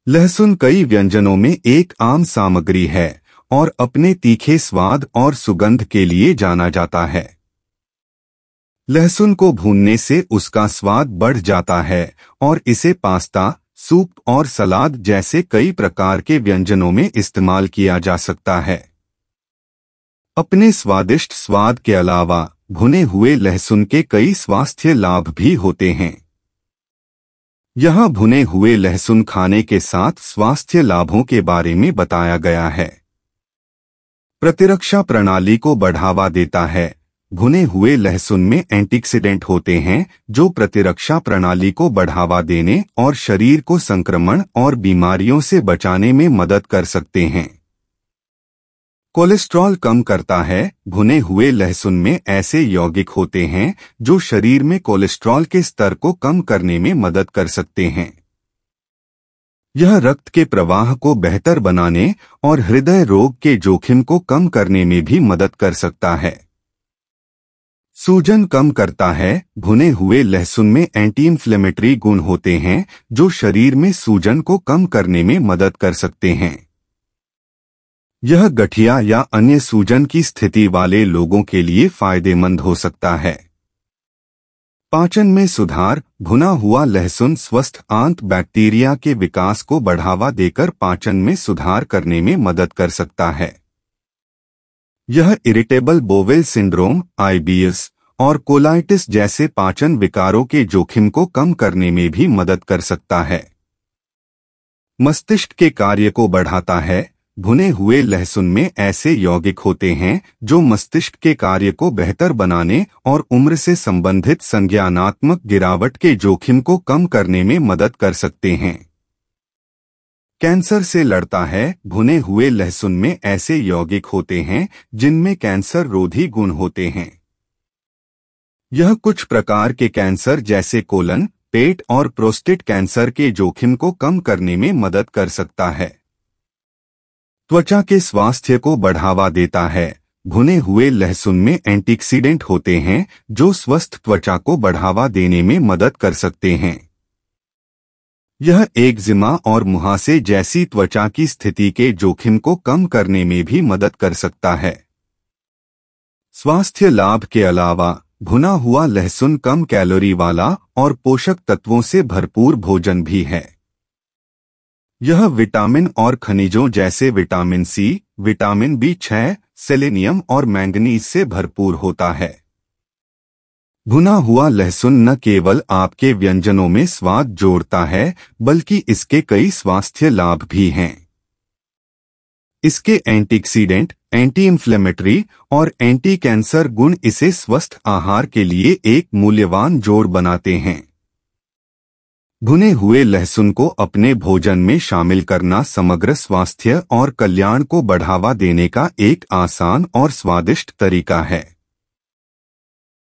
लहसुन कई व्यंजनों में एक आम सामग्री है और अपने तीखे स्वाद और सुगंध के लिए जाना जाता है। लहसुन को भूनने से उसका स्वाद बढ़ जाता है और इसे पास्ता, सूप और सलाद जैसे कई प्रकार के व्यंजनों में इस्तेमाल किया जा सकता है। अपने स्वादिष्ट स्वाद के अलावा भुने हुए लहसुन के कई स्वास्थ्य लाभ भी होते हैं। यहाँ भुने हुए लहसुन खाने के साथ स्वास्थ्य लाभों के बारे में बताया गया है। प्रतिरक्षा प्रणाली को बढ़ावा देता है। भुने हुए लहसुन में एंटीऑक्सीडेंट होते हैं जो प्रतिरक्षा प्रणाली को बढ़ावा देने और शरीर को संक्रमण और बीमारियों से बचाने में मदद कर सकते हैं। कोलेस्ट्रॉल कम करता है। भुने हुए लहसुन में ऐसे यौगिक होते हैं जो शरीर में कोलेस्ट्रॉल के स्तर को कम करने में मदद कर सकते हैं। यह रक्त के प्रवाह को बेहतर बनाने और हृदय रोग के जोखिम को कम करने में भी मदद कर सकता है। सूजन कम करता है। भुने हुए लहसुन में एंटी इन्फ्लेमेटरी गुण होते हैं जो शरीर में सूजन को कम करने में मदद कर सकते हैं। यह गठिया या अन्य सूजन की स्थिति वाले लोगों के लिए फायदेमंद हो सकता है। पाचन में सुधार। भुना हुआ लहसुन स्वस्थ आंत बैक्टीरिया के विकास को बढ़ावा देकर पाचन में सुधार करने में मदद कर सकता है। यह इरिटेबल बोवेल सिंड्रोम, IBS और कोलाइटिस जैसे पाचन विकारों के जोखिम को कम करने में भी मदद कर सकता है। मस्तिष्क के कार्य को बढ़ाता है। भुने हुए लहसुन में ऐसे यौगिक होते हैं जो मस्तिष्क के कार्य को बेहतर बनाने और उम्र से संबंधित संज्ञानात्मक गिरावट के जोखिम को कम करने में मदद कर सकते हैं। कैंसर से लड़ता है। भुने हुए लहसुन में ऐसे यौगिक होते हैं जिनमें कैंसर रोधी गुण होते हैं। यह कुछ प्रकार के कैंसर जैसे कोलन, पेट और प्रोस्टेट कैंसर के जोखिम को कम करने में मदद कर सकता है। त्वचा के स्वास्थ्य को बढ़ावा देता है। भुने हुए लहसुन में एंटीऑक्सीडेंट होते हैं जो स्वस्थ त्वचा को बढ़ावा देने में मदद कर सकते हैं। यह एक्जिमा और मुहासे जैसी त्वचा की स्थिति के जोखिम को कम करने में भी मदद कर सकता है। स्वास्थ्य लाभ के अलावा भुना हुआ लहसुन कम कैलोरी वाला और पोषक तत्वों से भरपूर भोजन भी है। यह विटामिन और खनिजों जैसे vitamin C, vitamin B6, selenium और मैंगनीज से भरपूर होता है। भुना हुआ लहसुन न केवल आपके व्यंजनों में स्वाद जोड़ता है बल्कि इसके कई स्वास्थ्य लाभ भी हैं। इसके एंटीऑक्सीडेंट, एंटी इन्फ्लेमेटरी और एंटी कैंसर गुण इसे स्वस्थ आहार के लिए एक मूल्यवान जोड़ बनाते हैं। भुने हुए लहसुन को अपने भोजन में शामिल करना समग्र स्वास्थ्य और कल्याण को बढ़ावा देने का एक आसान और स्वादिष्ट तरीका है।